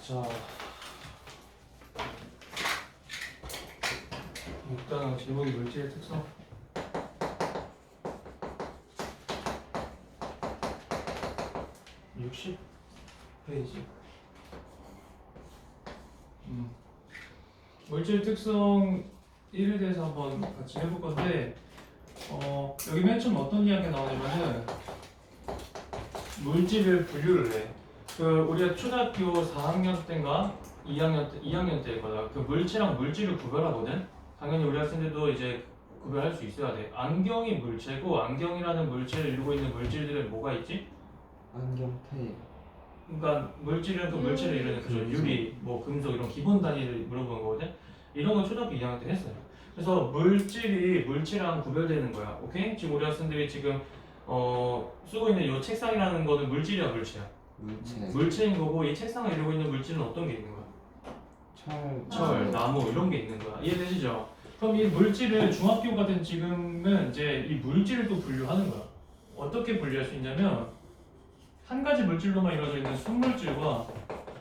자, 6단원 제목이 물질의 특성. (60) 페이지. 물질 특성 1에 대해서 한번 같이 해볼 건데, 여기 맨 처음 어떤 이야기가 나오냐면은 물질을 분류를 해. 우리가 초등학교 4학년 때인가 2학년 때거든. 그 물체랑 물질을 구별하거든. 당연히 우리 학생들도 이제 구별할 수 있어야 돼. 안경이 물체고, 안경이라는 물체를 이루고 있는 물질들은 뭐가 있지? 안경테. 그러니까 물질은 그 물체를 이루는 그죠. 유리, 뭐 금속 이런 기본 단위를 물어보는 거거든. 이런 건 초등학교 2학년 때 했어요. 그래서 물질이 물체랑 구별되는 거야. 오케이? 지금 우리 학생들이 지금 쓰고 있는 이 책상이라는 거는 물질이야, 물체야? 물체. 물체인 거고, 이 책상을 이루고 있는 물질은 어떤 게 있는 거야? 철, 나무 이런 게 있는 거야. 이해되시죠? 그럼 이 물질을 중학교 같은 지금은 이제 이 물질을 또 분류하는 거야. 어떻게 분류할 수 있냐면, 한 가지 물질로만 이루어져 있는 순물질과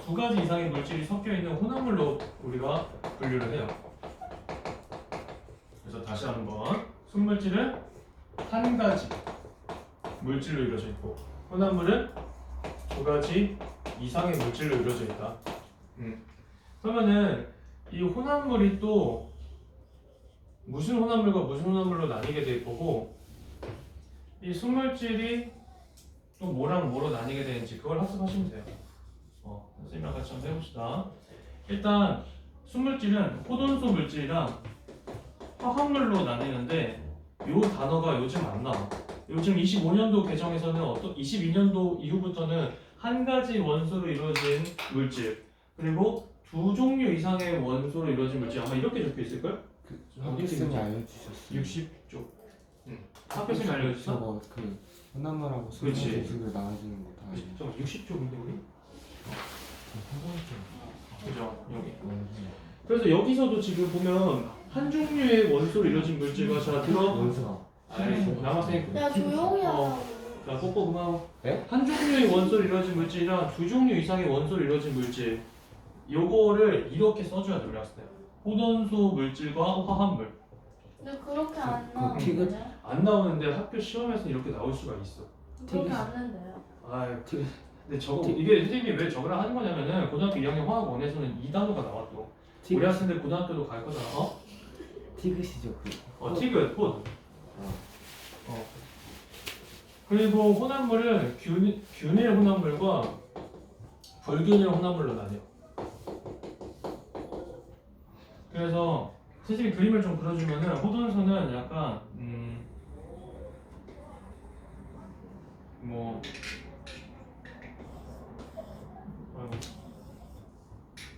두 가지 이상의 물질이 섞여 있는 혼합물로 우리가 분류를 해요. 그래서 다시 한번, 순물질은 한 가지 물질로 이루어져 있고, 혼합물은 두 가지 이상의 물질로 이루어져 있다. 그러면은 이 혼합물이 또 무슨 혼합물과 무슨 혼합물로 나뉘게 될 거고, 이 순물질이 또 뭐랑 뭐로 나뉘게 되는지 그걸 학습하시면 돼요. 선생님이랑 같이 한번 해봅시다. 일단 순물질은 호돈소 물질이랑 화합물로 나뉘는데, 이 단어가 요즘 안 나와. 요즘 25년도 개정에서는 22년도 이후부터는 한 가지 원소로 이루어진 물질, 그리고 두 종류 이상의 원소로 이루어진 물질, 아마 이렇게 적혀 있을걸? 학교쌤이 알려주셨어요. 60쪽. 학교생이 알려줬어? 저거 그 혼합물하고 그렇지. 순물질 나눠주는 거 다 알려. 저 60쪽인데 우리? 그죠? 여기. 그래서 여기서도 지금 보면 한 종류의 원소로 이루어진 물질과, 자 들어. 원소가. 남학생. 야 조용히 하라고. 자 뽀뽀 고마워. 네? 한 종류의 원소로 이루어진 물질이랑 두 종류 이상의 원소로 이루어진 물질, 요거를 이렇게 써줘야 돼 우리 학생. 호돈소 물질과 화합물. 근데 그렇게 안 그 나오는데? 안 나오는데 학교 시험에서 이렇게 나올 수가 있어. 그렇게 안 된대요. 근데 저거 이게 선생님이 왜 저거를 하는 거냐면은 고등학교 2학년 화학원에서는 이 단어가 나와 또. 우리 학생들 고등학교도 갈 거잖아. 티그시죠 그. 티귿, 폿. 그리고 혼합물은 균일 혼합물과 불균일 혼합물로 나뉘어. 그래서 선생님이 그림을 좀 그려주면은, 호돈소는 약간 뭐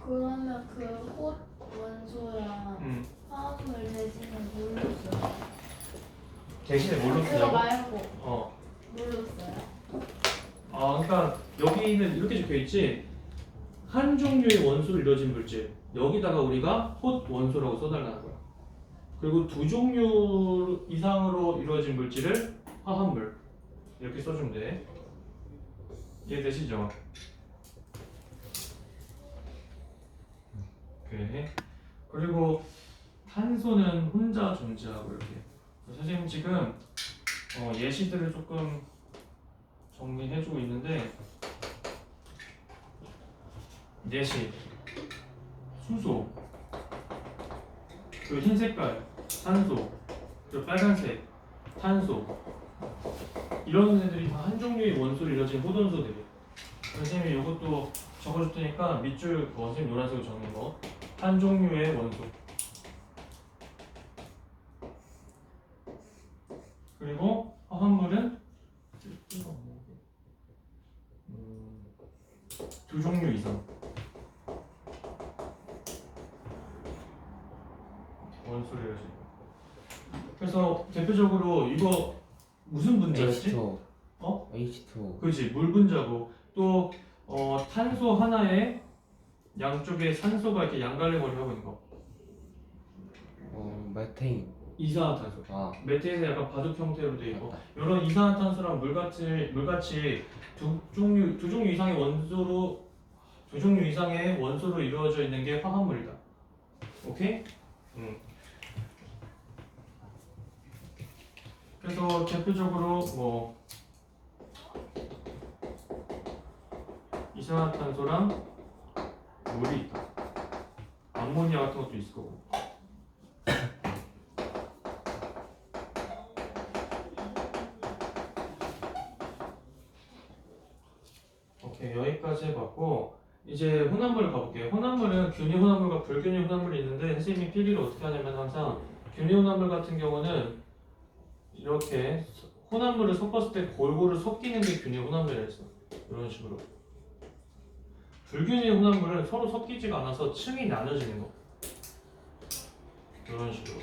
그러면 그 꽃 원소랑 화합물 대신에 뭘로 써요? 대신에 뭘로 그거 쓰냐고? 말고 뭘로 써요? 그러니까 여기는 이렇게 적혀 있지. 한 종류의 원소로 이루어진 물질, 여기다가 우리가 폿 원소라고 써달라는 거야. 그리고 두 종류 이상으로 이루어진 물질을 화합물 이렇게 써주면 돼. 이해되시죠? 오케이. 그리고 탄소는 혼자 존재하고 이렇게. 선생님 지금 예시들을 조금 정리해주고 있는데, 예시 수소, 그리고 흰 색깔 산소, 그리고 빨간색 탄소, 이런 애들이 다 한 종류의 원소로 이루어진 호돈소들이. 선생님이 이것도 적어줄 테니까 밑줄 선생님 노란색으로 적는 거, 한 종류의 원소. 그리고 화합물은 두 종류 이상 원소를 이루어진. 그래서 대표적으로 이거 무슨 분자였지? H2O. 어? H2O. 그렇지, 물 분자고, 또 탄소 하나에 양쪽에 산소가 이렇게 양갈래머리 하고 있는 거, 메테인. 이산화탄소. 메테인은 약간 바둑 형태로 되어 있고, 맞다. 이런 이산화탄소랑 물같이 두 종류 이상의 원소로 두 종류 이상의 원소로 이루어져 있는 게 화합물이다. 오케이? 그래서 대표적으로 뭐 이산화탄소랑 물이 있다. 암모니아 같은 것도 있을 거고. 오케이, 여기까지 해봤고 이제 혼합물 가볼게요. 혼합물은 균일 혼합물과 불균일 혼합물이 있는데 선생님이 필기를 어떻게 하냐면 항상 균일 혼합물 같은 경우는 이렇게 혼합물을 섞었을 때 골고루 섞이는 게 균일 혼합물이라 했어. 이런 식으로. 불균일 혼합물은 서로 섞이지가 않아서 층이 나눠지는 거. 이런 식으로.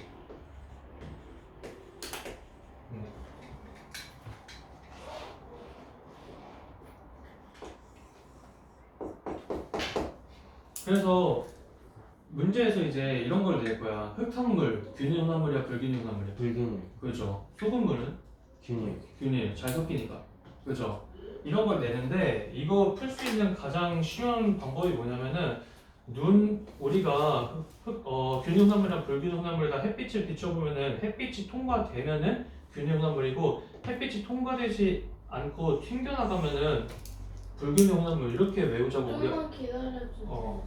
그래서 문제에서 이제 이런 걸 낼 거야. 흙탕물, 균일 혼합물이야, 불균일 혼합물이야. 불균일, 그렇죠. 소금물은 균일. 균일, 잘 섞이니까. 그렇죠. 이런 걸 내는데 이거 풀 수 있는 가장 쉬운 방법이 뭐냐면은 우리가 균일 혼합물이랑 불균일 혼합물 다 햇빛을 비춰보면은 햇빛이 통과되면은 균일 혼합물이고 햇빛이 통과되지 않고 튕겨나가면은 불균일 혼합물 이렇게 외우자고 우리가. 좀만 기다려주세요.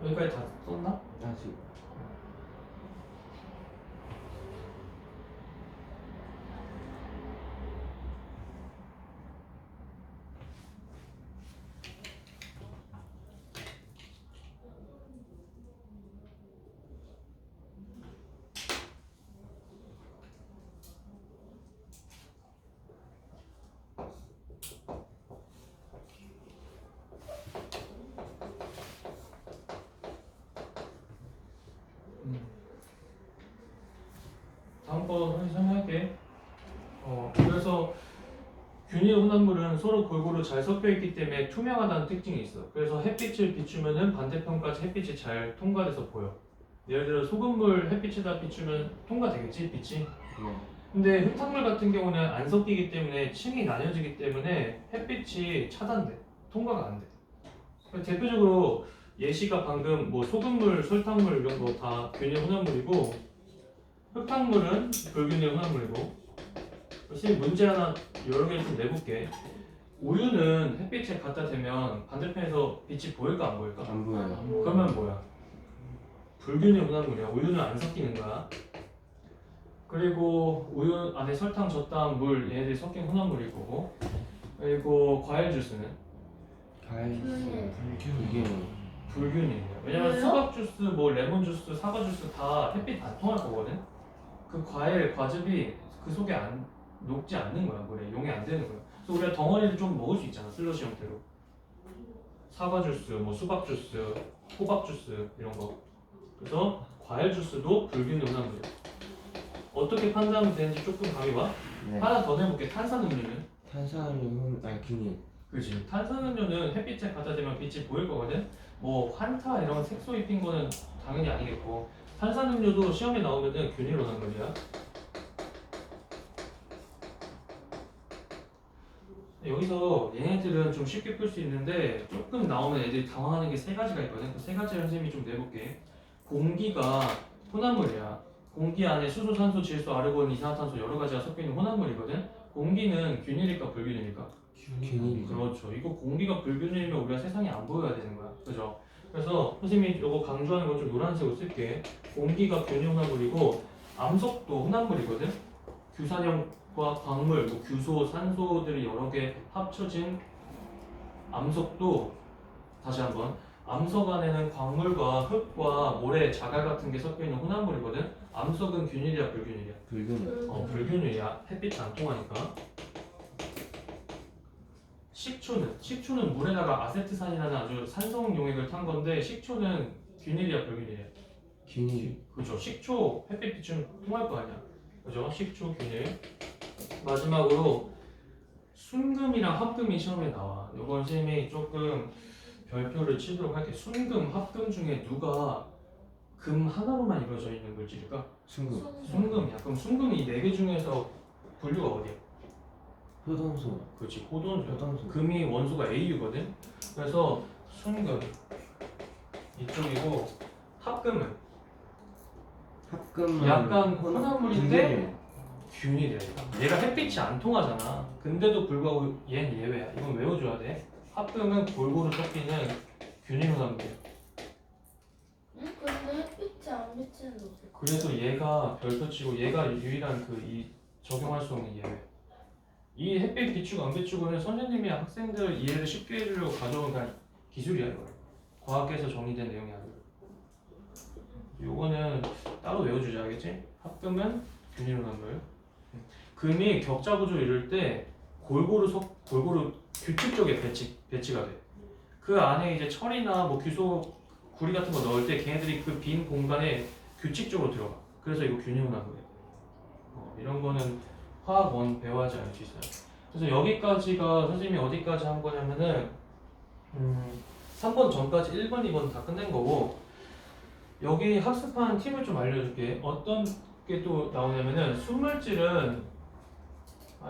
여기까지 다 썼나? 아직. 다음번 설명할게. 그래서 균일 혼합물은 서로 골고루 잘 섞여 있기 때문에 투명하다는 특징이 있어. 그래서 햇빛을 비추면은 반대편까지 햇빛이 잘 통과돼서 보여. 예를 들어 소금물 햇빛에다 비추면 통과되겠지, 빛이? 네. 근데 흙탕물 같은 경우는 안 섞이기 때문에 층이 나뉘어지기 때문에 햇빛이 차단돼. 통과가 안 돼. 그래서 대표적으로 예시가 방금 뭐 소금물, 설탕물 이런 거 다 균일 혼합물이고 흙탕물은 불균일 혼합물이고. 선생님 문제 하나 여러 개 좀 내볼게. 우유는 햇빛에 갖다 대면 반대편에서 빛이 보일까 안 보일까? 안 보여요. 그러면 뭐야? 불균일 혼합물이야. 우유는 안 섞이는 거야. 그리고 우유 안에 설탕, 젓당, 물 얘네들이 섞인 혼합물일 거고. 그리고 과일 주스는 과일 균일. 불균일. 불균이에요. 왜냐면 왜요? 수박 주스, 뭐 레몬 주스, 사과 주스 다 햇빛 안 통할 거거든. 그 과일, 과즙이 그 속에 안 녹지 않는 거야. 물에 용이 안 되는 거야. 그래서 우리가 덩어리를 좀 먹을 수 있잖아. 슬러시 형태로. 사과 주스, 뭐 수박 주스, 호박 주스 이런 거. 그래서 과일 주스도 불균일 혼합물이야. 어떻게 판단하면 되는지 조금 감이 와? 네. 하나 더 내볼게. 탄산음료는? 탄산음료는 균일. 그렇지. 탄산음료는 햇빛에 갖다 대면 빛이 보일 거거든. 뭐 환타 이런 색소 입힌 거는 당연히 아니겠고 탄산음료도 시험에 나오면은 균일 혼합물이야. 여기서 얘네들은 좀 쉽게 풀 수 있는데 조금 나오면 애들이 당황하는 게 세 가지가 있거든. 그 세 가지를 선생님이 좀 내볼게. 공기가 혼합물이야. 공기 안에 수소, 산소, 질소, 아르곤, 이산화탄소 여러 가지가 섞여 있는 혼합물이거든. 공기는 균일일까 불균일일까? 균일이죠. 그렇죠. 이거 공기가 불균일이면 우리가 세상에 안 보여야 되는 거야. 그죠? 그래서 선생님이 이거 강조하는 건 좀 노란색으로 쓸게. 공기가 균일 혼합물이고 암석도 혼합물이거든. 규산형과 광물, 뭐 규소, 산소들이 여러 개 합쳐진 암석도 다시 한번 암석 안에는 광물과 흙과 모래, 자갈 같은 게 섞여 있는 혼합물이거든. 암석은 균일이야, 불균일이야? 불균일. 불균일이야. 햇빛 안 통하니까. 식초는 물에다가 아세트산이라는 아주 산성 용액을 탄 건데 식초는 균일이야 불균일이야? 균일. 그죠. 식초 햇빛 비추면 통할 거 아니야. 그죠. 식초 균일. 마지막으로 순금이랑 합금이 시험에 나와. 이건 쌤이 조금 별표를 치도록 할게. 순금, 합금 중에 누가 금 하나로만 이루어져 있는 물질일까? 순금. 순금이야. 그럼 순금이 이 네 개 중에서 분류가 어디야? 효동소. 그렇지. 호돈수야. 효동소. 금이 원소가 Au거든. 그래서 순금 이쪽이고 합금은 합금은 약간 혼합물인데 균일. 균일이야. 얘가 햇빛이 안 통하잖아. 근데도 불구하고 얘는 예외야. 이건 외워줘야 돼. 합금은 골고루 섞이는 균일 혼합물이야. 응? 근데 햇빛이 안 비치는 어떡해? 그래서 얘가 별표치고 얘가 유일한 그 이 적용할 수 없는 예외. 이 햇빛 비추고 안 비추고는 선생님이 학생들 이해를 쉽게 해주려고 가져온 그냥 기술이야 이거. 과학계에서 정의된 내용이 아니고. 요거는 따로 외워주자 알겠지? 합금은 균일 혼합물. 금이 격자 구조 이룰 때 골고루 규칙적에 배치가 돼. 그 안에 이제 철이나 뭐 규소 구리 같은 거 넣을 때 걔네들이 그 빈 공간에 규칙적으로 들어가. 그래서 이거 균일 혼합물이야. 이런 거는 화학원 배워야지 알 수 있어요. 그래서 여기까지가 선생님이 어디까지 한 거냐면은 3번 전까지 1번, 2번 다 끝낸 거고 여기 학습한 팁을 좀 알려줄게. 어떤 게 또 나오냐면은 순물질은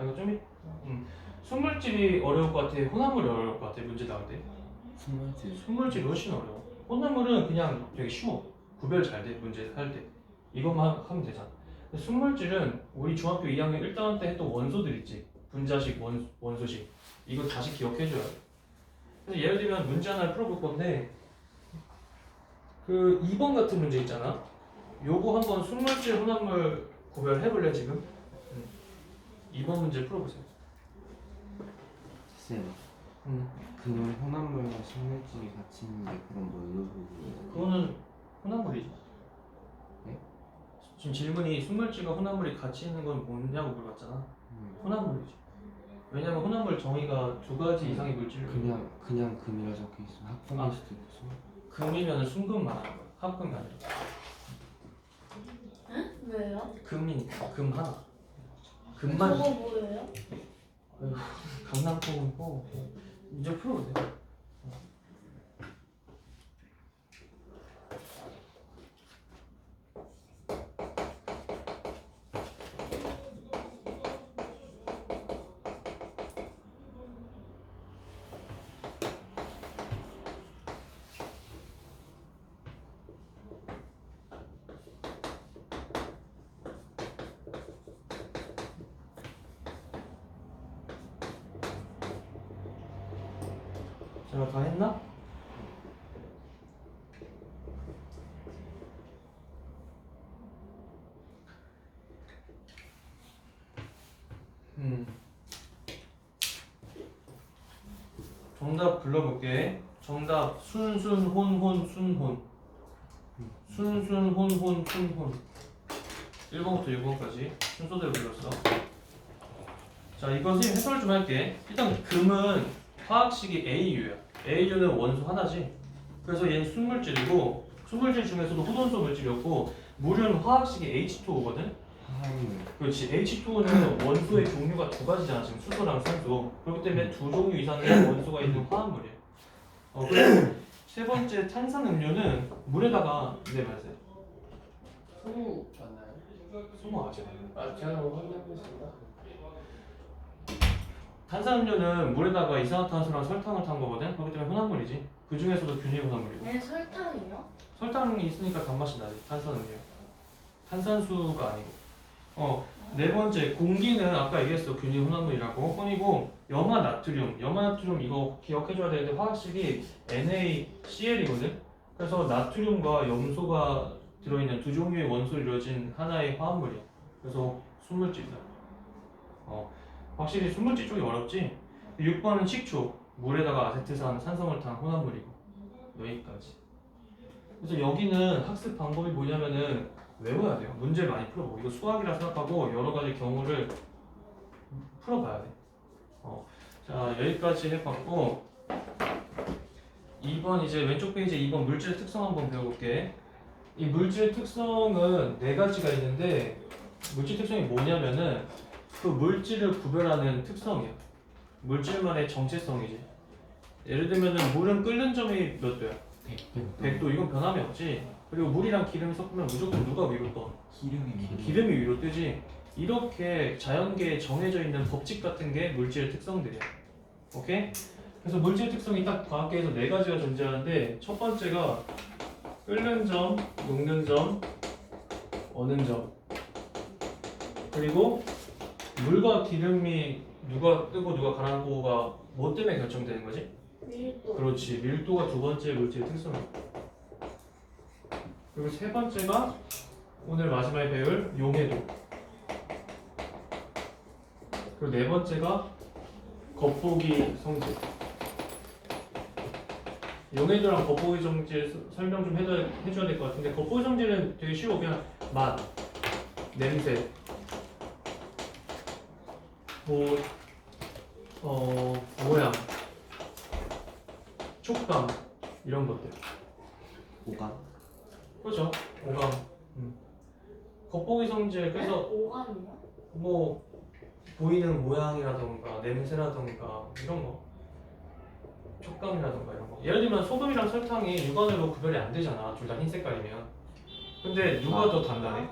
이거 좀 순물질이 어려울 것 같아? 혼합물이 어려울 것 같아? 문제 나올 때? 순물질. 순물질이 훨씬 어려워. 혼합물은 그냥 되게 쉬워. 구별 잘 돼, 문제 할 때. 이것만 하면 되잖아. 근데 순물질은 우리 중학교 2학년 1단원 때 했던 원소들 있지. 분자식, 원소식. 이거 다시 기억해줘야 돼. 그래서 예를 들면 문제 하나를 풀어볼 건데 그 2번 같은 문제 있잖아. 요거 한번 순물질, 혼합물 구별해볼래 지금? 2번 문제 풀어보세요. 쌤. 그럼 혼합물과 순물질이 같이 있는데 그럼 뭐 이러고. 그거는 혼합물이지. 네? 지금 질문이 순물질과 혼합물이 같이 있는 건 뭐냐고 물어봤잖아. 혼합물이지. 왜냐면 혼합물 정의가 두 가지 이상의 물질을 그냥 금이라 적혀 있으면 합금일 수도 있고. 금이면 순금만 하는 거야. 합금이 아니라. 응? 왜요? 금이니까 금 하나. 금만 저거 뭐예요? 강낭콩이고 이제 풀어보세요. 제가 다 했나? 정답 불러볼게. 정답 순순혼혼 순혼. 순순혼혼 순혼. 1번부터 6번까지 순서대로 불렀어. 자, 이거 선생님 해설 좀 할게. 일단 금은 화학식이 AU야. AU는 원소 하나지. 그래서 얘는 순물질이고 순물질 중에서도 호돈소 물질이었고 물은 화학식이 H2O거든. 화합물. 그렇지. H2O는 원소의 종류가 두 가지잖아. 지금 수소랑 산소. 그렇기 때문에 두 종류 이상의 원소가 있는 화합물이야. 그리고 세 번째 탄산음료는 물에다가 말세요. 스무 맞나요? 스모 아직 안 해. 제가 확인하고 있습니다. 탄산음료는 물에다가 이산화탄소랑 설탕을 탄 거거든. 그렇기 때문에 혼합물이지. 그 중에서도 균일 혼합물이고. 얘 설탕이요? 설탕이 있으니까 단맛이 나지. 탄산음료. 탄산수가 아니고. 네 번째 공기는 아까 얘기했어. 균일 혼합물이라고. 혼이고 염화 나트륨. 염화 나트륨 이거 기억해줘야 되는데 화학식이 NaCl이거든. 그래서 나트륨과 염소가 들어있는 두 종류의 원소로 이루어진 하나의 화합물이야. 그래서 순물질이다. 확실히 순물질 쪽이 어렵지? 6번은 식초. 물에다가 아세트산, 산성을 탄 혼합물이고. 여기까지. 그래서 여기는 학습 방법이 뭐냐면은 외워야 돼요. 문제 많이 풀어보고. 이거 수학이라 생각하고 여러 가지 경우를 풀어봐야 돼. 자, 여기까지 해봤고 2번 이제 왼쪽 페이지 2번 물질의 특성 한번 배워볼게. 이 물질의 특성은 네 가지가 있는데 물질 특성이 뭐냐면은 그 물질을 구별하는 특성이야. 물질만의 정체성이지. 예를 들면은 물은 끓는 점이 몇 도야? 100도. 이건 변함이 없지. 그리고 물이랑 기름이 섞으면 무조건 누가 위로 떠? 기름이 위로 뜨지. 이렇게 자연계에 정해져 있는 법칙 같은 게 물질의 특성들이야. 오케이? 그래서 물질 특성이 딱 과학계에서 네 가지가 존재하는데 첫 번째가 끓는 점, 녹는 점, 어는 점. 그리고 물과 기름이 누가 뜨고 누가 가라앉고가 뭐 때문에 결정되는 거지? 밀도. 그렇지. 밀도가 두 번째 물질의 특성이야. 그리고 세 번째가 오늘 마지막에 배울 용해도. 그리고 네 번째가 겉보기 성질. 용해도랑 겉보기 성질 설명 좀 해줘야 될 것 같은데 겉보기 성질은 되게 쉬워. 그냥 맛, 냄새, 뭐, 모양, 촉감 이런 것들. 오감. 그렇죠. 오감. 겉보기 성질 그래서 오감이야? 뭐 보이는 모양이라던가 냄새라던가 이런 거, 촉감이라던가 이런 거. 예를 들면 소금이랑 설탕이 육안으로 구별이 안 되잖아. 둘 다 흰 색깔이면. 근데 누가 더 단단해?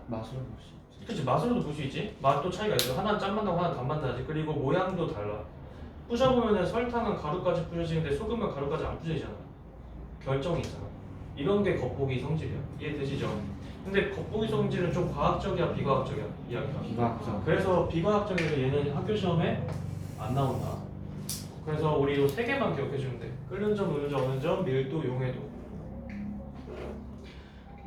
맛으로 볼 수 있지. 그치, 맛으로도 볼 수 있지. 맛도 차이가 있어. 하나는 짠맛 나고 하나는 단맛 나지. 그리고 모양도 달라. 부셔보면은 설탕은 가루까지 부셔지는데 소금은 가루까지 안 부셔지잖아. 결정이 있잖아. 이런 게 겉보기 성질이야. 이해되시죠? 근데 겉보기 성질은 좀 과학적이야, 비과학적이야 이야기가. 비과학적. 그래서 비과학적이고 얘는 학교 시험에 안 나온다. 그래서 우리 이 세 개만 기억해주면 돼. 끓는 점, 녹는 점, 어는 점, 밀도, 용해도.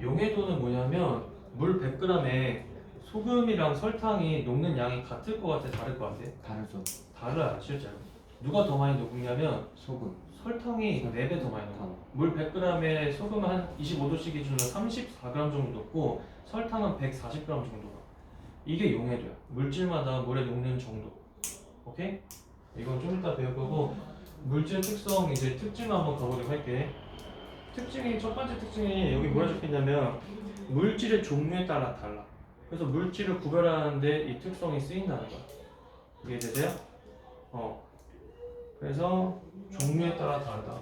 용해도는 뭐냐면 물 100g에 소금이랑 설탕이 녹는 양이 같을 것 같아, 다를 것 같아? 다르죠. 달라요, 실제로. 누가 더 많이 녹냐면 소금. 설탕이 4배 더 많이 녹아. 단. 물 100g에 소금은 한 25도씨 기준으로 34g 정도 녹고 설탕은 140g 정도 녹아. 이게 용해도야. 물질마다 물에 녹는 정도. 오케이? 이건 좀 이따 배울 거고 물질 특성 이제 특징 한번 가보도록 할게. 특징이 첫 번째 특징이 여기 뭐라 적혀있냐면 물질의 종류에 따라 달라. 그래서 물질을 구별하는데 이 특성이 쓰인다는 거야. 이해되세요? 그래서 종류에 따라 다르다.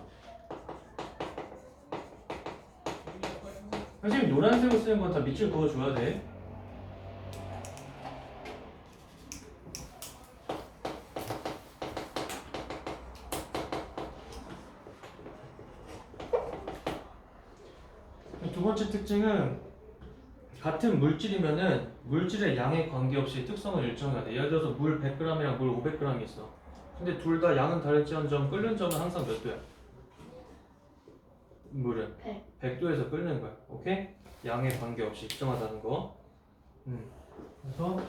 선생님 노란색을 쓰는 건 다 밑줄 그어줘야 돼. 두 번째 특징은 같은 물질이면은 물질의 양에 관계없이 특성을 일정해야 돼. 예를 들어서 물 100g이랑 물 500g이 있어. 근데 둘 다 양은 다를지언정 끓는 점은 항상 몇 도야? 물은 100도에서 끓는 거야. 오케이? 양에 관계없이 일정하다는 거. 그래서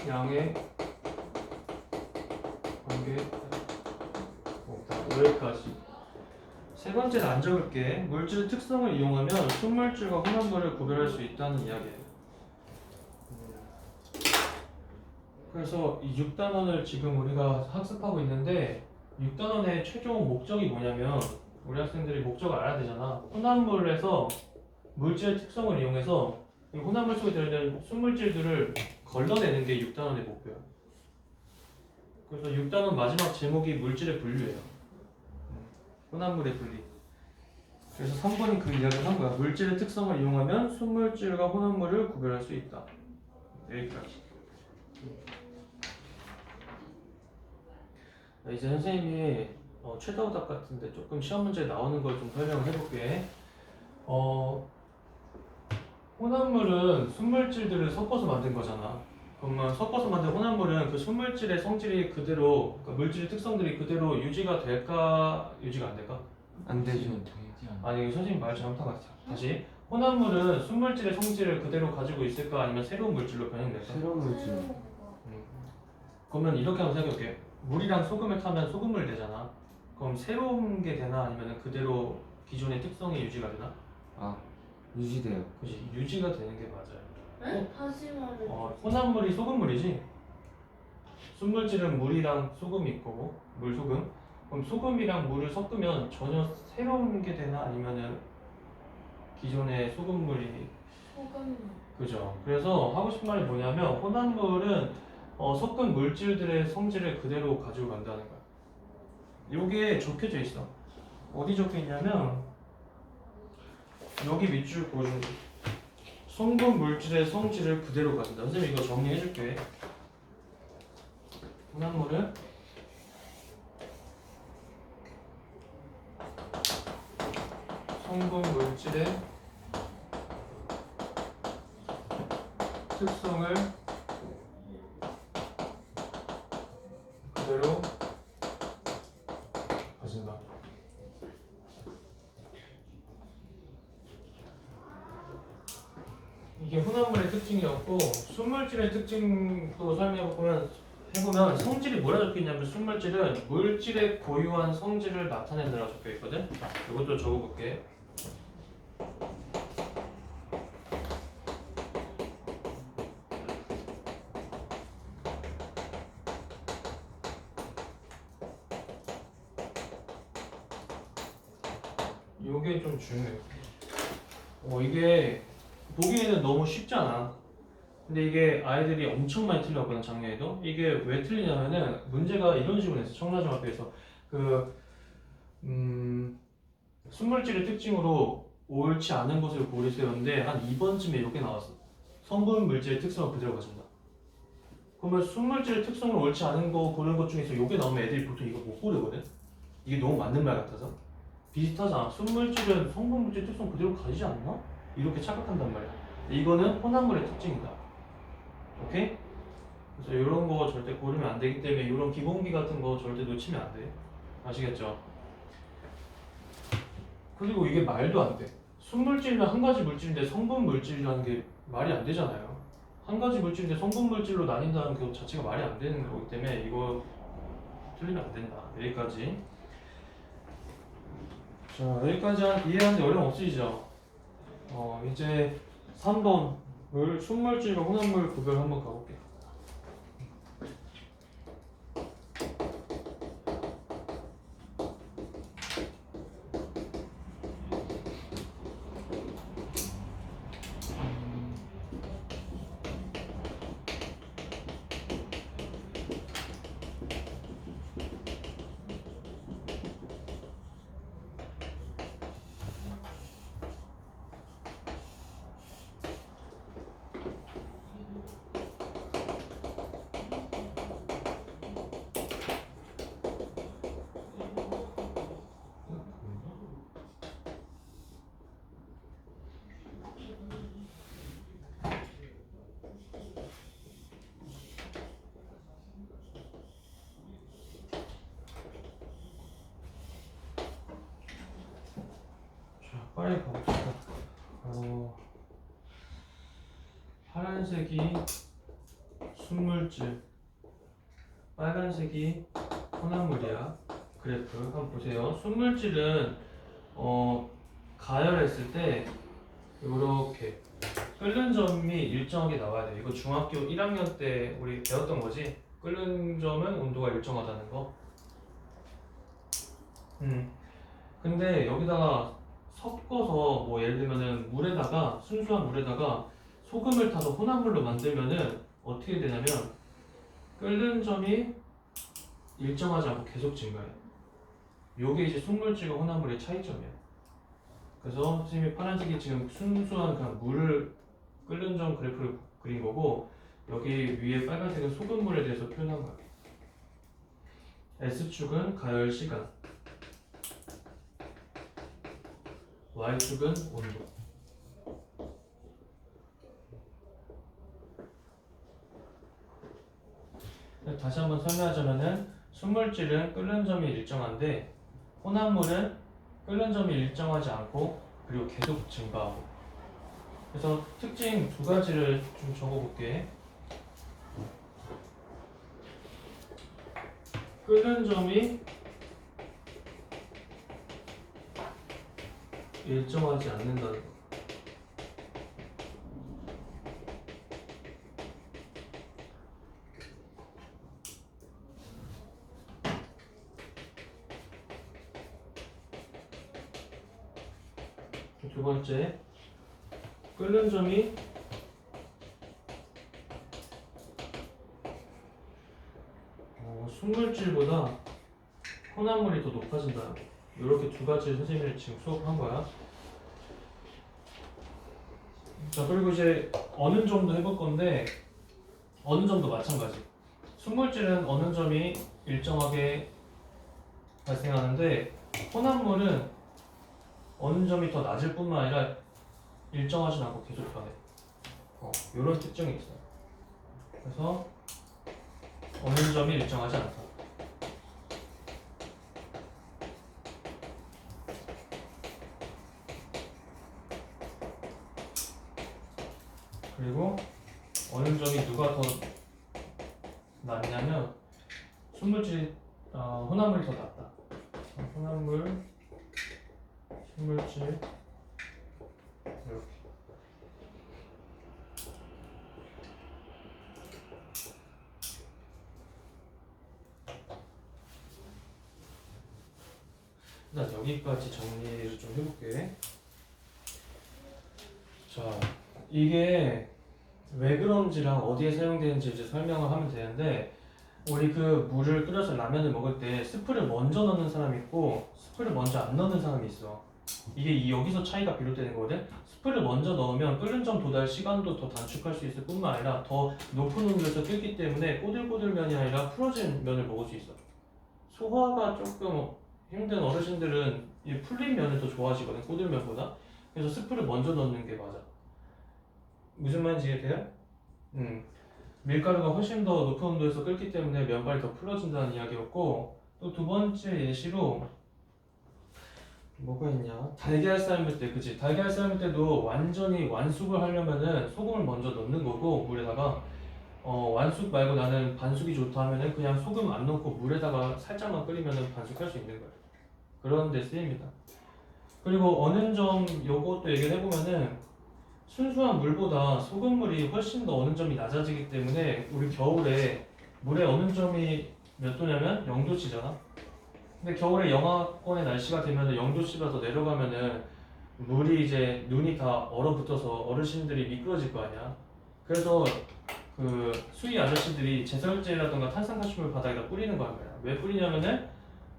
양에 관계없다. 여기까지. 세 번째는 안 적을게. 물질 특성을 이용하면 순물질과 혼합물을 구별할 수 있다는 이야기예요. 그래서 이 6단원을 지금 우리가 학습하고 있는데 6단원의 최종 목적이 뭐냐면 우리 학생들이 목적을 알아야 되잖아. 혼합물에서 물질의 특성을 이용해서 이 혼합물 속에 들어있는 순물질들을 걸러내는 게 6단원의 목표야. 그래서 6단원 마지막 제목이 물질의 분류예요. 혼합물의 분리. 그래서 3번이 그 이야기를 한 거야. 물질의 특성을 이용하면 순물질과 혼합물을 구별할 수 있다. 여기까지. 이제 선생님이 최다우답 같은데 조금 시험 문제 나오는 걸 좀 설명을 해볼게. 혼합물은 순물질들을 섞어서 만든 거잖아. 그러면 섞어서 만든 혼합물은 그 순물질의 성질이 그대로, 그러니까 물질의 특성들이 그대로 유지가 될까, 유지가 안 될까? 안 되죠. 아니 선생님 말 잘못한 것 같아. 다시. 혼합물은 순물질의 성질을 그대로 가지고 있을까 아니면 새로운 물질로 변형될까? 새로운 물질. 그러면 이렇게 한번 생각해볼게. 물이랑 소금을 타면 소금물 되잖아. 그럼 새로운 게 되나 아니면 그대로 기존의 특성이 유지가 되나? 아, 유지돼요. 그지, 유지가 되는 게 맞아요. 네? 다시 말해. 혼합물이 소금물이지? 순물질은 물이랑 소금이 있고 물, 소금. 그럼 소금이랑 물을 섞으면 전혀 새로운 게 되나 아니면은 기존의 소금물이 소금. 그죠? 그래서 하고 싶은 말이 뭐냐면 혼합물은 섞은 물질들의 성질을 그대로 가지고 간다는 거야. 요게 적혀져 있어. 어디 적혀 있냐면 여기 밑줄 보여준 거. 성분 물질의 성질을 그대로 가진다. 선생님 이거 정리해줄게. 혼합물은 성분 물질의 특성을 그대로 가진다. 이게 혼합물의 특징이었고 순물질의 특징도 설명해보면 성질이 뭐라 적혀있냐면 순물질은 물질의 고유한 성질을 나타낸다고 적혀있거든. 이것도 적어볼게. 요게 좀 중요해요. 이게 보기에는 너무 쉽잖아. 근데 이게 아이들이 엄청 많이 틀렸거든 작년에도. 이게 왜 틀리냐면은 문제가 이런 식으로 냈어. 청라중학교에서 순물질의 특징으로 옳지 않은 것을 고르세요인데 한 2번쯤에 이렇게 나왔어. 성분 물질의 특성을 그대로 가진다. 그러면 순물질의 특성을 옳지 않은 거 고르는 것 중에서 이게 나오면 애들이 보통 이거 못 고르거든. 이게 너무 맞는 말 같아서. 비슷하잖아. 순물질은 성분 물질 특성 그대로 가지지 않나? 이렇게 착각한단 말이야. 이거는 혼합물의 특징이다. 오케이? 그래서 이런 거 절대 고르면 안 되기 때문에 이런 기본기 같은 거 절대 놓치면 안 돼. 아시겠죠? 그리고 이게 말도 안 돼. 순물질은 한 가지 물질인데 성분 물질이라는 게 말이 안 되잖아요. 한 가지 물질인데 성분 물질로 나뉜다는 그 자체가 말이 안 되는 거기 때문에 이거 틀리면 안 된다. 여기까지. 자, 여기까지 이해하는데 어려움 없으시죠? 이제 3번 순물질과 혼합물 구별 한번 가볼게요. 빨리 가봅시다. 파란색이 순물질, 빨간색이 혼합물이야. 그래프 한번 보세요. 순물질은 가열했을 때 이렇게 끓는 점이 일정하게 나와야 돼. 이거 중학교 1학년 때 우리 배웠던 거지? 끓는 점은 온도가 일정하다는 거. 근데 여기다가 섞어서 뭐 예를 들면은 물에다가 순수한 물에다가 소금을 타서 혼합물로 만들면은 어떻게 되냐면 끓는 점이 일정하지 않고 계속 증가해. 요게 이제 순물질과 혼합물의 차이점이야. 그래서 선생님이 파란색이 지금 순수한 그냥 물을 끓는 점 그래프를 그린 거고 여기 위에 빨간색은 소금물에 대해서 표현한 거야. S축은 가열 시간, Y축은 온도. 다시 한번 설명하자면은 순물질은 끓는 점이 일정한데 혼합물은 끓는 점이 일정하지 않고 그리고 계속 증가하고. 그래서 특징 두 가지를 좀 적어볼게. 끓는 점이 일정하지 않는다는 거. 두 번째, 끓는 점이 순물질보다 혼합물이 더 높아진다. 이렇게 두 가지 선생님이 지금 수업한 거야. 자, 그리고 이제 어느 점도 해볼 건데 어느 점도 마찬가지. 순물질은 어느 점이 일정하게 발생하는데 혼합물은 어느 점이 더 낮을 뿐만 아니라 일정하진 않고 계속 변해. 이런 특징이 있어요. 그래서 어느 점이 일정하지 않다. 그리고 어느 점이 누가 더 낫냐면 순물질이 혼합물이 더 낫다. 혼합물, 순물질 이렇게. 일단 여기까지 정리를 좀 해볼게. 자, 이게 왜 그런지랑 어디에 사용되는지 이제 설명을 하면 되는데, 우리 그 물을 끓여서 라면을 먹을 때 스프를 먼저 넣는 사람이 있고 스프를 먼저 안 넣는 사람이 있어. 이게 여기서 차이가 비롯되는 거거든. 스프를 먼저 넣으면 끓는 점 도달 시간도 더 단축할 수 있을 뿐만 아니라 더 높은 온도에서 끓기 때문에 꼬들꼬들 면이 아니라 풀어진 면을 먹을 수 있어. 소화가 조금 힘든 어르신들은 이 풀린 면을 더 좋아하시거든, 꼬들면보다. 그래서 스프를 먼저 넣는 게 맞아. 무슨 말인지 이해돼요? 밀가루가 훨씬 더 높은 온도에서 끓기 때문에 면발이 더 풀어진다는 이야기였고, 또 두 번째 예시로 뭐가 있냐? 달걀 삶을 때, 그치? 달걀 삶을 때도 완전히 완숙을 하려면은 소금을 먼저 넣는 거고, 물에다가 완숙 말고 나는 반숙이 좋다 하면은 그냥 소금 안 넣고 물에다가 살짝만 끓이면은 반숙할 수 있는 거예요. 그런 데 쓰입니다. 그리고 어느 점 요것도 얘기를 해보면은 순수한 물보다 소금물이 훨씬 더 어느 점이 낮아지기 때문에 우리 겨울에 물의 어느 점이 몇 도냐면 0도씨잖아. 근데 겨울에 영하권의 날씨가 되면은 0도씨가 더 내려가면은 물이 이제 눈이 다 얼어붙어서 어르신들이 미끄러질 거 아니야. 그래서 그 수의 아저씨들이 제설제라든가 탄산가스물 바닥에다 뿌리는 거야. 왜 뿌리냐면은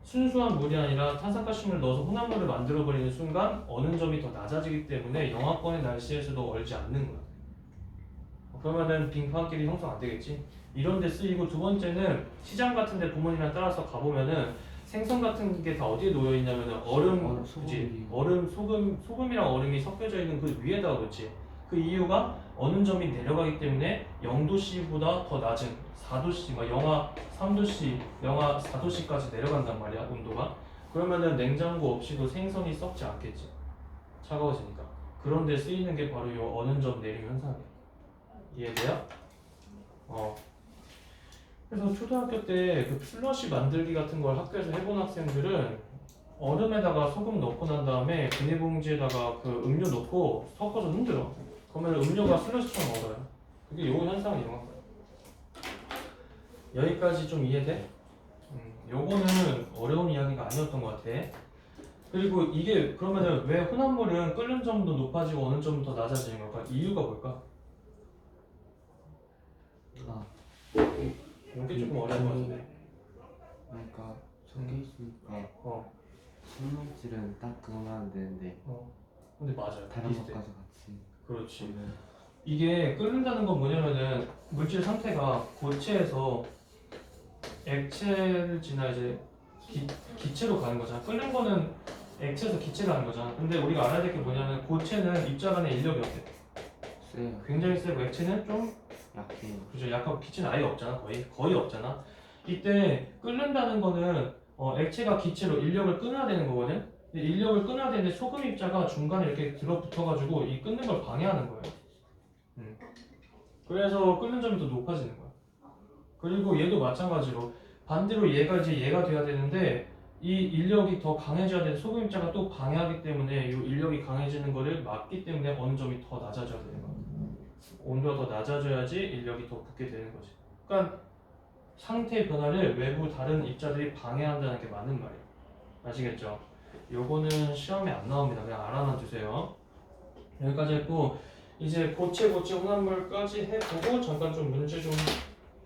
순수한 물이 아니라 탄산가스물을 넣어서 혼합물을 만들어버리는 순간 어느 점이 더 낮아지기 때문에 영하권의 날씨에서도 얼지 않는 거야. 그러면은 빙판길이 형성 안 되겠지. 이런 데 쓰이고, 두 번째는 시장 같은 데 부모님이랑 따라서 가보면은 생선 같은 게 다 어디에 놓여 있냐면은 얼음, 그치? 얼음, 소금이랑 얼음이 섞여져 있는 그 위에다가 그렇지. 그 이유가 어느 점이 내려가기 때문에 0도씨보다 더 낮은 4도씨, 막 영하 3도씨, 영하 4도씨까지 내려간단 말이야, 온도가. 그러면은 냉장고 없이도 생선이 썩지 않겠지. 차가워지니까. 그런 데 쓰이는 게 바로 이 어느 점 내림 현상이야. 이해돼요? 그래서 초등학교 때 그 슬러시 만들기 같은 걸 학교에서 해본 학생들은 얼음에다가 소금 넣고 난 다음에 비닐봉지에다가 그 음료 넣고 섞어서 흔들어. 그러면 음료가 슬러시처럼 얼어요. 그게 요 현상을 이용한 거예요. 여기까지 좀 이해돼? 요거는 어려운 이야기가 아니었던 것 같아. 그리고 이게 그러면은 왜 혼합물은 끓는 점도 높아지고 어느 점도 더 낮아지는 걸까? 이유가 뭘까? 이게 조금 어려운 것 같은데. 그러니까 섞여 있으니까 순물질은 딱 그거만 하면 되는데 근데 맞아요. 다른 비슷해. 것까지 같이. 그렇지. 이게 끓는다는 건 뭐냐면은 물질 상태가 고체에서 액체를 지나 이제 기체로 가는 거잖아. 끓는 거는 액체에서 기체로 가는 거잖아. 근데 우리가 알아야 될 게 뭐냐면 고체는 입자 간의 인력이 어때? 세요. 굉장히 세고 액체는 좀 약해요. 그죠. 약하고 기체는 아예 없잖아. 거의 없잖아. 이때 끓는다는 거는 액체가 기체로 인력을 끊어야 되는 거거든. 근데 인력을 끊어야 되는데 소금 입자가 중간에 이렇게 들어붙어가지고 이 끊는 걸 방해하는 거예요. 그래서 끓는 점이 더 높아지는 거야. 그리고 얘도 마찬가지로 반대로 얘가 돼야 되는데 이 인력이 더 강해져야 되는 소금 입자가 또 방해하기 때문에 이 인력이 강해지는 거를 막기 때문에 어느 점이 더 낮아져야 되는 거야. 온도가 더 낮아져야지 인력이 더 붙게 되는 거지. 그러니까 상태의 변화를 외부 다른 입자들이 방해한다는 게 맞는 말이에요. 아시겠죠? 요거는 시험에 안 나옵니다. 그냥 알아만 두세요. 여기까지 했고 이제 고체 혼합물까지 해보고 잠깐 좀 문제 좀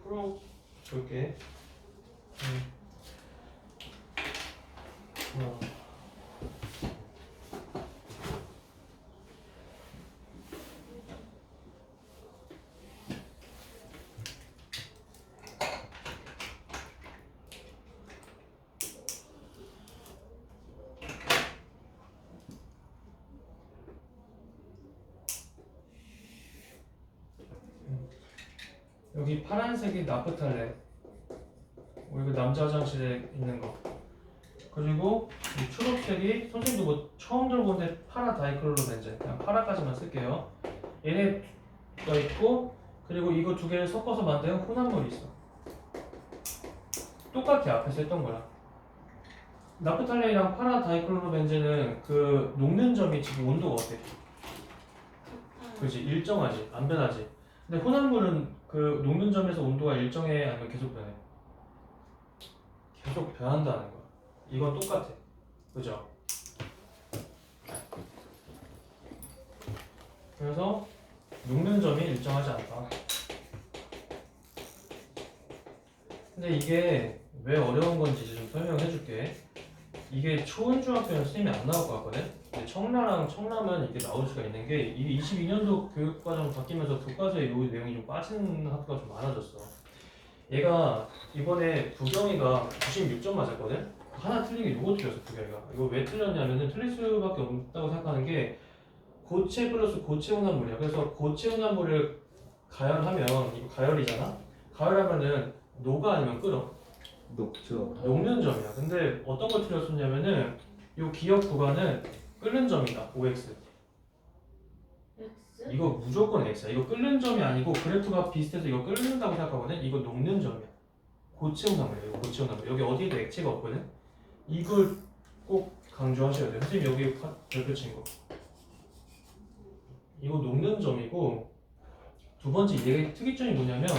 풀어볼게. 어. 여기 파란색이 나프탈렌. 이거 남자 화장실에 있는 거. 그리고 이 초록색이 선생님도 뭐 처음 들어보는데 파라다이클로로벤젠. 그냥 파라까지만 쓸게요. 얘네가 있고 그리고 이거 두 개를 섞어서 만든 혼합물이 있어. 똑같아 앞에서 했던 거야. 나프탈렌이랑 파라다이클로로벤젠은 그 녹는 점이 지금 온도가 어때? 그렇지 일정하지 안 변하지. 근데 혼합물은 그 녹는 점에서 온도가 일정해 아니면 계속 변해? 계속 변한다는 거야. 이건 똑같아. 그죠? 그래서 녹는 점이 일정하지 않다. 근데 이게 왜 어려운 건지 좀 설명해 줄게. 이게 초은중학교는 선생님이 안 나올 것 같거든? 근데 청라랑 청라면 이게 나올 수가 있는 게 이게 22년도 교육과정 바뀌면서 교과서에 이 내용이 좀 빠진 학교가 좀 많아졌어. 얘가 이번에 부경이가 96점 맞았거든? 하나 틀린 게 이거 틀렸어 부경이가. 이거 왜 틀렸냐면은 틀릴 수밖에 없다고 생각하는 게 고체 플러스 고체 혼합물이야. 그래서 고체 혼합물을 가열하면 이거 가열이잖아? 가열하면은 녹아 아니면 끓어? 녹죠. 녹는 점이야. 근데 어떤 걸 틀렸었냐면은 이 기억 구간은 끓는 점이다. OX. X? 이거 무조건 X야. 이거 끓는 점이 아니고 그래프가 비슷해서 이거 끓는다고 생각하거든. 이거 녹는 점이야. 고체 혼합물이야. 이거 고체 혼합물. 여기 어디에도 액체가 없거든. 이걸 꼭 강조하셔야 돼요. 선생님 여기 별표 친 거. 이거 녹는 점이고 두 번째 얘의 특이점이 뭐냐면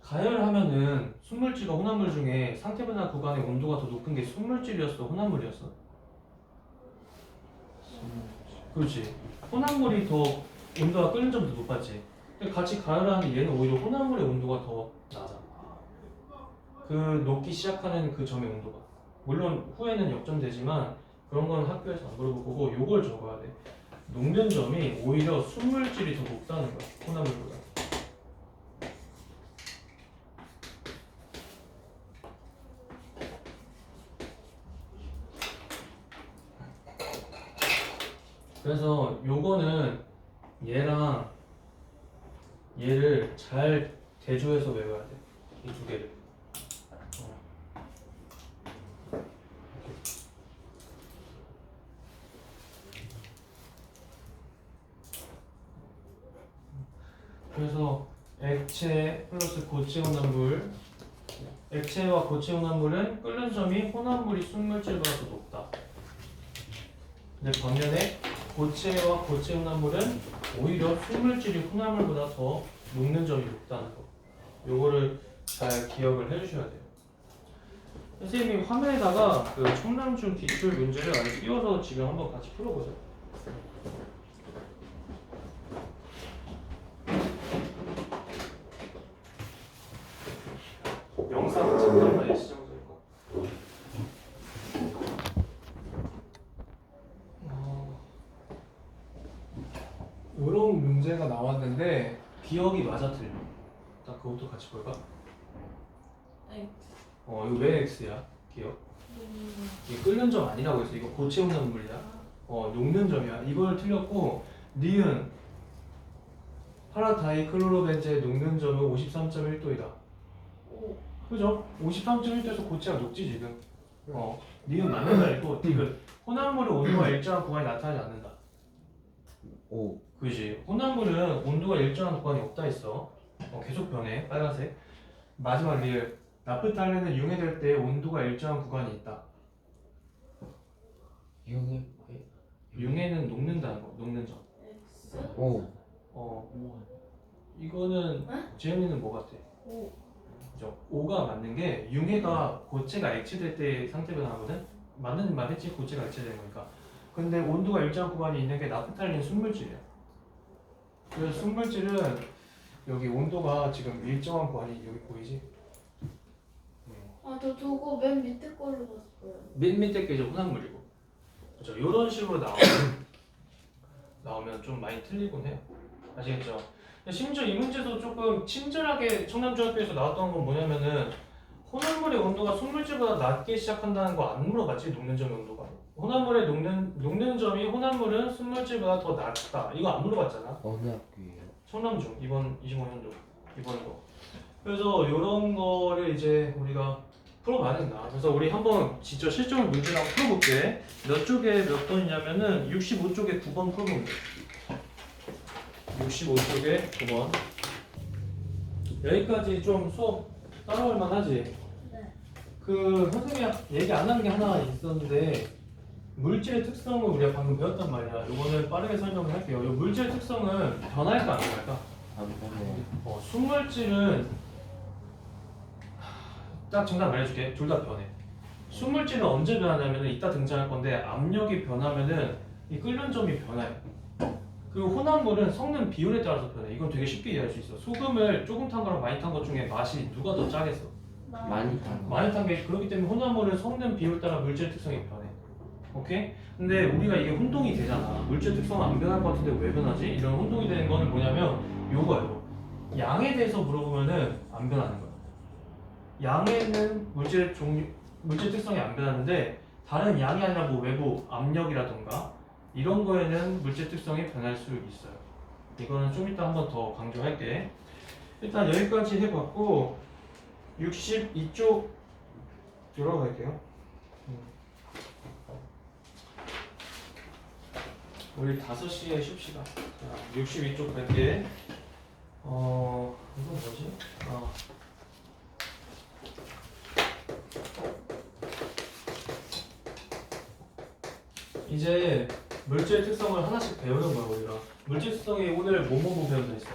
가열하면은 순물질과 혼합물 중에 상태 변화 구간의 온도가 더 높은 게 순물질이었어, 혼합물이었어? 그렇지. 혼합물이 더 온도가 끓는 점도 높았지. 근데 같이 가열하는 얘는 오히려 혼합물의 온도가 더 낮아. 그 녹기 시작하는 그 점의 온도가. 물론 후에는 역전되지만 그런 건 학교에서 안 물어볼 거고 요걸 적어야 돼. 녹는 점이 오히려 순물질이 더 높다는 거야, 혼합물보다. 그래서 요거는 얘랑 얘를 잘 대조해서 외워야 돼. 이 두 개를. 그래서 액체 플러스 고체 혼합물. 액체와 고체 혼합물은 끓는 점이 혼합물이 순물질보다 더 높다. 근데 반면에 고체와 고체 혼합물은 오히려 순물질이 혼합물보다 더 녹는 점이 높다는 거. 요거를 잘 기억을 해주셔야 돼요. 선생님이 화면에다가 그 청량중 기출 문제를 아예 띄워서 지금 한번 같이 풀어보죠. 영상 잠깐만 시정될 거. 이런 문제가 나왔는데 기억이 맞아 틀려. 딱 그것도 같이 볼까? X. 이거 왜 X야? 기억? 이게 끓는 점 아니라고 했어. 이거 고체 혼합물이야. 녹는 점이야. 이걸 틀렸고 니은 파라다이클로로벤제의 녹는 점은 53.1도이다. 오. 그죠? 53.1도에서 고체가 녹지 지금. 니은 맞는다 했고 디귿 혼합물의 온도가 일정한 구간이 나타나지 않는다. 오. 그지? 혼합물은 온도가 일정한 구간이 없다 했어. 계속 변해. 빨간색. 마지막 리을 나프탈렌은 융해될 때 온도가 일정한 구간이 있다. 융해. 융해는 녹는다는 거. 녹는 점. X? 오. 이거는 재현이는 뭐 같아? 오. 그죠? O가 맞는 게 융해가 고체가 액체될 때 상태 변화하거든? 맞겠지? 고체가 액체되는 거니까. 근데 온도가 일정 구간이 있는 게 나프탈린 순물질이야. 그래서 순물질은 여기 온도가 지금 일정한 구간이 여기 보이지? 아, 저 저거 맨 밑에 걸로 봤어요. 맨 밑에 게 이제 혼합물이고. 그죠? 이런 식으로 나오면 좀 많이 틀리곤 해요. 아시겠죠? 심지어 이 문제도 조금 친절하게 청남중학교에서 나왔던 건 뭐냐면은 혼합물의 온도가 순물질보다 낮게 시작한다는 거 안 물어봤지? 녹는 점의 온도가. 혼합물의 녹는 점이 혼합물은 순물질보다 더 낮다. 이거 안 물어봤잖아. 어느 학교예요? 청남중 이번 25년도 이번도. 그래서 이런 거를 이제 우리가 풀어봐야 된다. 그래서 우리 한번 진짜 실전 문제를 한번 풀어볼게. 몇 쪽에 몇 번이냐면은 65쪽에 9번 풀어보면 돼. 65쪽에 9번. 여기까지 좀 수업 따라올 만하지? 네. 그 선생님이 얘기 안 하는 게 하나 있었는데 물질의 특성을 우리가 방금 배웠단 말이야. 이거는 빠르게 설명을 할게요. 이 물질의 특성은 변할까 안 변할까? 안 변해요. 순물질은 딱 정답 알려줄게. 둘 다 변해. 순물질은 언제 변하냐면은 이따 등장할 건데 압력이 변하면은 이 끓는 점이 변해요. 그리고 혼합물은 섞는 비율에 따라서 변해. 이건 되게 쉽게 이해할 수 있어. 소금을 조금 탄 거랑 많이 탄 것 중에 맛이 누가 더 짜겠어? 많이 단 거. 많이 탄 게 그렇기 때문에 혼합물은 섞는 비율 따라 물질 특성이 변해. 오케이? 근데 우리가 이게 혼동이 되잖아. 물질 특성은 안 변할 것 같은데 왜 변하지? 이런 혼동이 되는 거는 뭐냐면 요거예요. 양에 대해서 물어보면은 안 변하는 거야. 양에는 물질 특성이 안 변하는데 다른 양이 아니라 뭐 외부 압력이라던가 이런 거에는 물질 특성이 변할 수 있어요. 이거는 좀 이따 한번 더 강조할게. 일단 여기까지 해봤고 62쪽 들어갈게요. 우리 5시에 쉽시다. 자, 62쪽 갈게. 이건 뭐지? 이제 물질 특성을 하나씩 배우는 거야 우리가. 물질 특성이 오늘 뭐뭐 배운다 했어?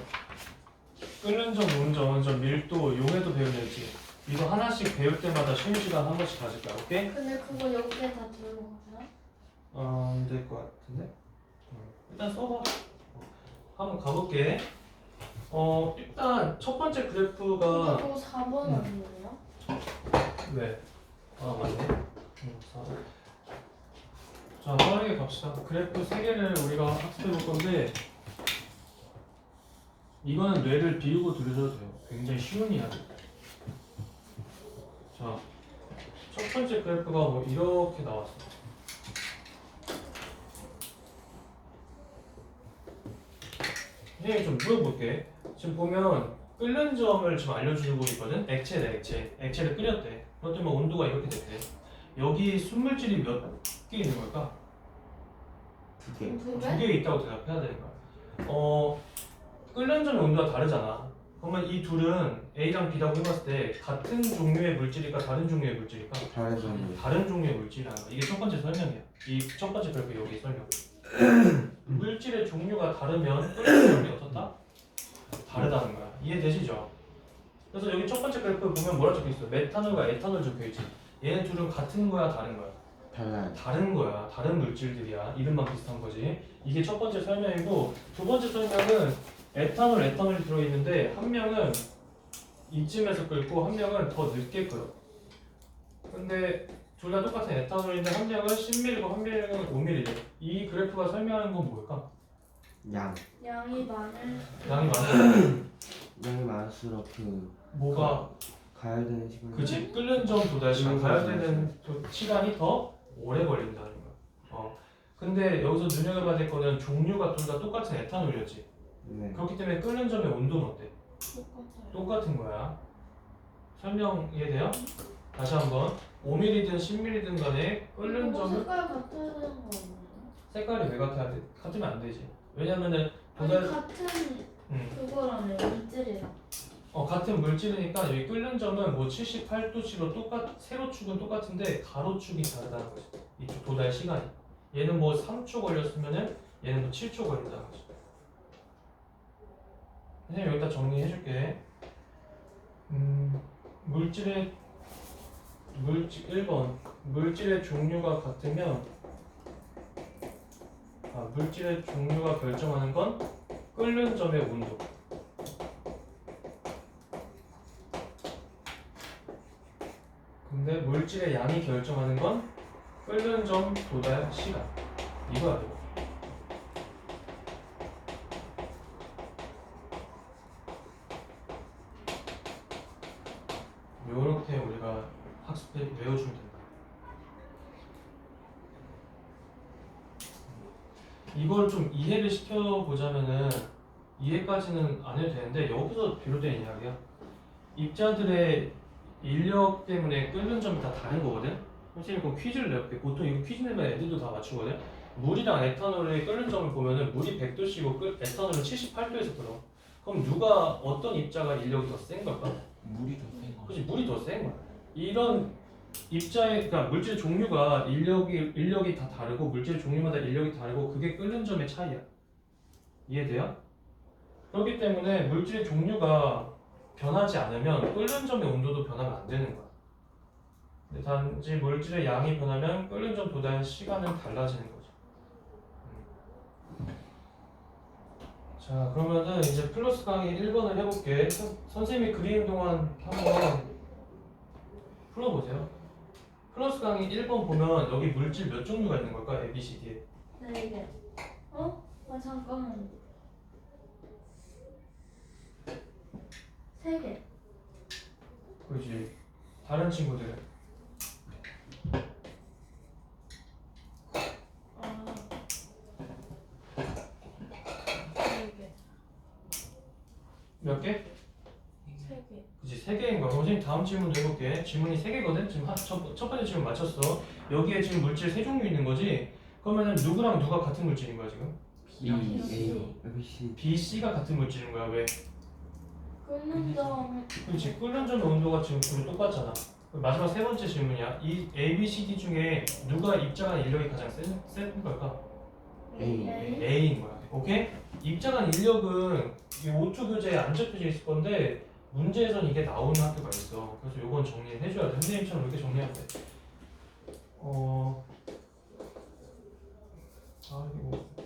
끓는 점, 녹는 점, 어느 점, 밀도, 용해도 배운다 했지. 이거 하나씩 배울 때마다 쉬는 시간 한 번씩 가질 거야. 오케이? 근데 그거 여기에 다 들어가요? 안 될 것 같은데? 일단 써봐. 한번 가볼게. 일단 첫 번째 그래프가 그거 4번 아니에요? 왜? 맞네. 4번. 자, 빠르게 갑시다. 그래프 3개를 우리가 학습해 볼 건데 이거는 뇌를 비우고 들으셔도 돼요. 굉장히 쉬운 이야기. 자, 첫 번째 그래프가 뭐 이렇게 나왔어. 선생님이 좀 물어볼게. 지금 보면 끓는 점을 지금 알려주고 있거든. 액체네, 액체. 액체를 끓였대. 그것 때문에 온도가 이렇게 됐대. 여기 순물질이 몇 개 있는 걸까? 2개. 두 두 개? 개 있다고 대답해야 되는 거야. 끓는 점의 온도가 다르잖아. 그러면 이 둘은 A랑 B라고 해봤을 때 같은 종류의 물질일까 다른 종류의 물질일까? 다른 다른 종류의 물질이라는 거야. 이게 첫 번째 설명이야. 이 첫 번째 그래프 여기 설명. 물질의 종류가 다르면 끓는 점이 어떻다? 다르다는 거야. 이해되시죠? 그래서 여기 첫 번째 그래프 보면 뭐라 적혀있어? 메탄올과 에탄올 적혀있지. 얘네 둘은 같은 거야 다른 거야? 달라요. 다른 거야. 다른 물질들이야. 이름만 비슷한 거지. 이게 첫 번째 설명이고 두 번째 설명은 에탄올이 들어있는데 한 명은 이쯤에서 끓고 한 명은 더 늦게 끓어. 근데 둘 다 똑같은 에탄올인데 한 명은 10ml고 한 명은 5ml. 이 그래프가 설명하는 건 뭘까? 양. 양이 많을 양이 많아. 양이 많을수록 그 뭐가 가야 되는 시간이 그치 끓는 점보다 시간 가야 되는 시간이 더 오래 걸린다는 거야. 근데 여기서 눈여겨봐야 될 거는 종류가 둘 다 똑같은 에탄올이었지. 네. 그렇기 때문에 끓는 점의 온도는 어때? 똑같아요. 똑같은 거야. 설명 이해돼요? 다시 한번 5mm든 10mm든 간에 끓는 그거 점을 색깔 같아야 되는 거 아니에요? 색깔이 왜 같아야 돼? 같으면 안 되지. 왜냐면은 아니 도달 같은 음. 그거라며 물질이랑. 같은 물질이니까 여기 끓는 점은 뭐 78도씨로 세로축은 똑같은데 가로축이 다르다는 거지. 이쪽 도달 시간이. 얘는 뭐 3초 걸렸으면은 얘는 뭐 7초 걸린다는 거지. 선생님 여기다 정리해줄게. 물질의 물질 1번 물질의 종류가 같으면 물질의 종류가 결정하는 건 끓는 점의 온도. 근데 물질의 양이 결정하는 건 끓는 점 도달 시간. 이거야 이거. 요렇게 우리가 학습해 외워주면 된다. 이걸 좀 이해를 시켜보자면은 이해까지는 안 해도 되는데 여기서 비롯된 이야기야. 입자들의 인력 때문에 끓는 점이 다 다른 거거든. 선생님이 그럼 퀴즈를 내볼게. 보통 이거 퀴즈 내면 애들도 다 맞추거든. 물이랑 에탄올의 끓는 점을 보면은 물이 100도씨고 에탄올은 78도에서 끓어. 그럼 누가 어떤 입자가 인력이 더 센 걸까? 물이 더 센 거. 그렇지, 물이 더 센 거야. 이런 입자의 그러니까 물질 종류가 인력이 다 다르고 물질 종류마다 인력이 다르고 그게 끓는 점의 차이야. 이해돼요? 그렇기 때문에 물질의 종류가 변하지 않으면 끓는 점의 온도도 변하면 안 되는 거야. 근데 단지 물질의 양이 변하면 끓는 점 도달 시간은 달라지는 거죠. 자, 그러면은 이제 플러스 강의 1번을 해볼게. 선생님이 그리는 동안 한번 풀어보세요. 플러스 강의 1번 보면 여기 물질 몇 종류가 있는 걸까? A, B, C, D에. 4개. 어? 잠깐만. 3개. 그렇지. 다른 친구들은? 아. 3개. 몇 개? 3개. 그치, 3개인 거야. 그럼 선생님 다음 질문도 해볼게. 질문이 3개거든? 지금 첫 번째 질문 맞췄어. 여기에 지금 물질 3종류 있는 거지? 그러면은 누구랑 누가 같은 물질인 거야 지금? B, A, B, C. B, C가 같은 물질인 거야. 왜? 끓는 점. 그렇지. 끓는 점의 온도가 지금 둘이 똑같잖아. 마지막 세 번째 질문이야. 이 A, B, C, D 중에 누가 입자간 인력이 가장 센 걸까? A. A인 거야. 오케이? 입자간 인력은 이 O2 교재에 안 적혀져 있을 건데 문제에선 이게 나오는 학교가 있어. 그래서 요건 정리를 해줘야 돼. 선생님처럼 이렇게 정리해야 돼. 이거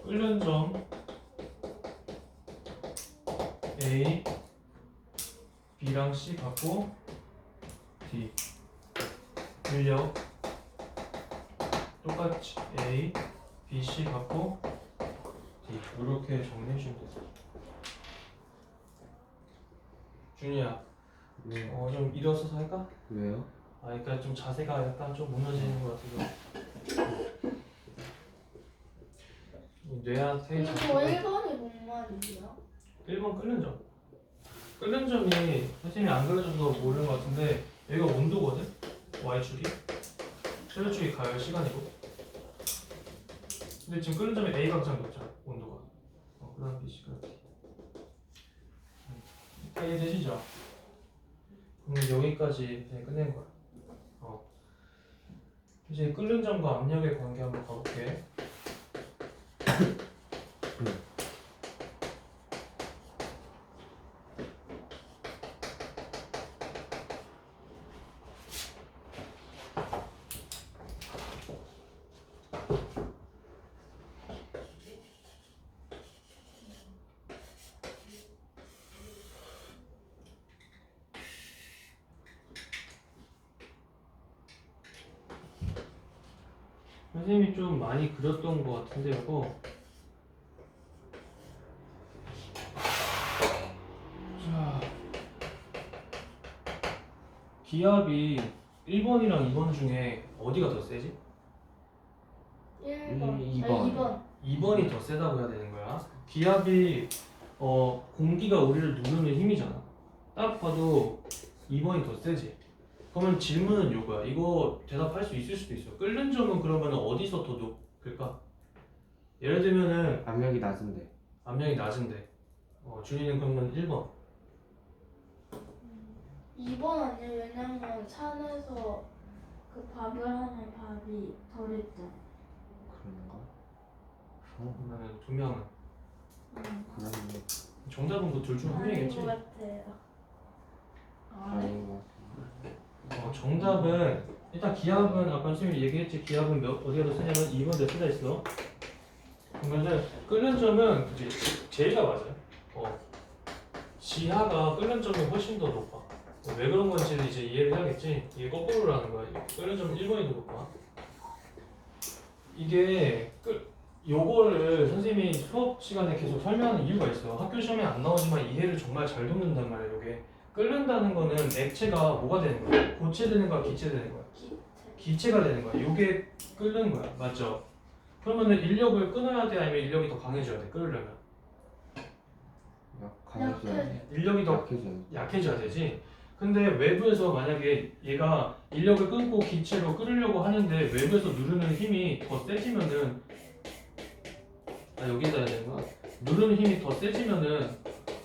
끓는 점 A, B랑 C 갖고 D 인력 똑같이 A, B, C 갖고 D 이렇게 정리해주면 돼. 준이야, 네. 좀 일어서서 할까? 왜요? 그러니까 좀 자세가 약간 좀 무너지는 것 같아서 뇌한테 이거 1번이 뭔 말이야? 1번 끓는 점. 끓는 점이 선생님이 안 그려줘서 모르는 것 같은데 여기가 온도거든? Y축이 세로축이 가열 시간이고 근데 지금 끓는 점이 A가 가장 높잖아 온도가. 그 다음 B, C가 D. 이해되시죠? 그럼 여기까지 이제 끝낸 거야. 이제 끓는 점과 압력의 관계 한번 가볼게. 선생님이 좀 많이 그렸던 것 같은데 이거 자 기압이 1번이랑 2번 중에 어디가 더 세지? 1번. 2번. 2번이 더 세다고 해야 되는 거야. 기압이 공기가 우리를 누르는 힘이잖아. 딱 봐도 2번이 더 세지. 그러면 질문은 요거야. 이거 대답할 수 있을 수도 있어. 끓는 점은 그러면 어디서 더 높을까? 예를 들면은 압력이 낮은데. 압력이 낮은데 준이는 그러면 1번. 2번 아니야? 왜냐면 산에서 그 밥을 하면 밥이 덜했잖아. 그런가? 그러면 두 명은 그러면 정답은 그 둘 중 한 아닌 명이겠지. 것 같아요. 아닌 것 같은데. 정답은 일단 기압은 아까 선생님이 얘기했지. 기압은 어디가 더 세냐면 2번에 쓰여 있어. 그러면은 끓는 점은 그치, 제가 맞아요. 지하가 끓는 점이 훨씬 더 높아. 왜 그런 건지는 이제 이해를 해야겠지. 이게 거꾸로라는 거야. 끓는 점은 1번이 더 높아. 이게 요거를 선생님이 수업 시간에 계속 설명하는 이유가 있어. 학교 시험에 안 나오지만 이해를 정말 잘 돕는단 말이야. 요게 끓는다는 거는 액체가 뭐가 되는 거야? 고체 되는 거야? 기체 되는 거야? 기체가 되는 거야. 요게 끓는 거야. 맞죠? 그러면은 인력을 끊어야 돼? 아니면 인력이 더 강해져야 돼? 끓으려면 강해져야 돼. 인력이 더 약해져야 돼. 약해져야 되지. 근데 외부에서 만약에 얘가 인력을 끊고 기체로 끓으려고 하는데 외부에서 누르는 힘이 더 세지면은 여기에다 해야 되는 거야. 누르는 힘이 더 세지면은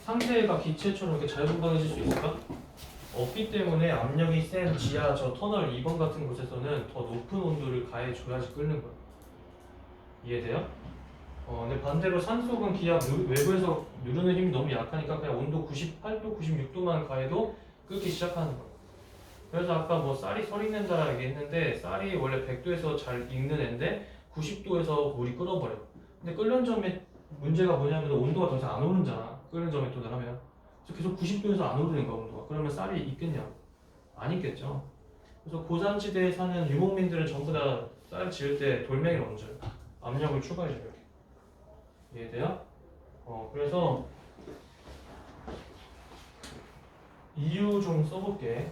상태가 기체처럼 이렇게 자유분방해질 수 있을까? 없기 때문에 압력이 센 지하 저 터널 2번 같은 곳에서는 더 높은 온도를 가해줘야지 끓는 거야. 이해돼요? 근데 반대로 산소는 기압 외부에서 누르는 힘이 너무 약하니까 그냥 온도 98도, 96도만 가해도 끓기 시작하는 거야. 그래서 아까 뭐 쌀이 서린낸다 얘기했는데 쌀이 원래 100도에서 잘 익는 애인데 90도에서 물이 끓어버려. 근데 끓는 점의 문제가 뭐냐면 온도가 더 이상 안 오르잖아. 끓는 점에 도달하면. 그래서 계속 90도에서 안 오르는 거야 온도가. 그러면 쌀이 익겠냐고? 안 익겠죠. 그래서 고산지대에 사는 유목민들은 전부 다 쌀 지을 때 돌멩이를 얹어요. 압력을 추가해줘요. 이렇게. 이해돼요? 그래서 이유 좀 써볼게.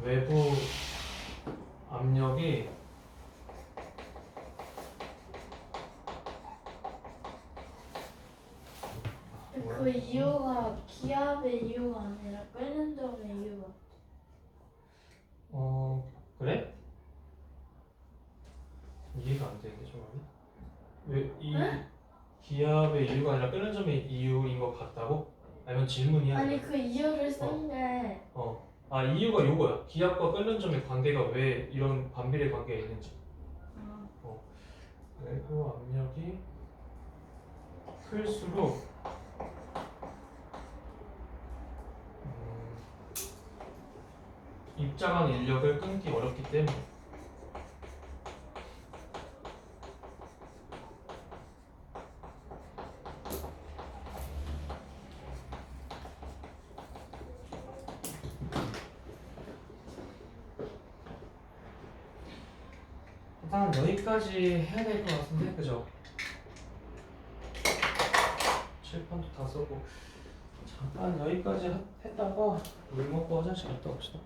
외부 압력이 그 이유가 기압의 이유가 아니라 끓는 점의 이유가. 그래? 이해가 안 되는데 정말. 왜이 응? 기압의 이유가 아니라 끓는 점의 이유인 것 같다고? 아니면 질문이야? 아니 그 이유를 쓴 게 이유가 요거야. 기압과 끓는 점의 관계가 왜 이런 반비례 관계가 있는지. 외부 압력이 클수록 입장한 인력을 끊기 어렵기 때문에. 일단 여기까지 해야 될 것 같은데, 그죠? 칠판도 다 썼고 잠깐 여기까지 했다가 물 먹고 화장실 갔다 옵시다.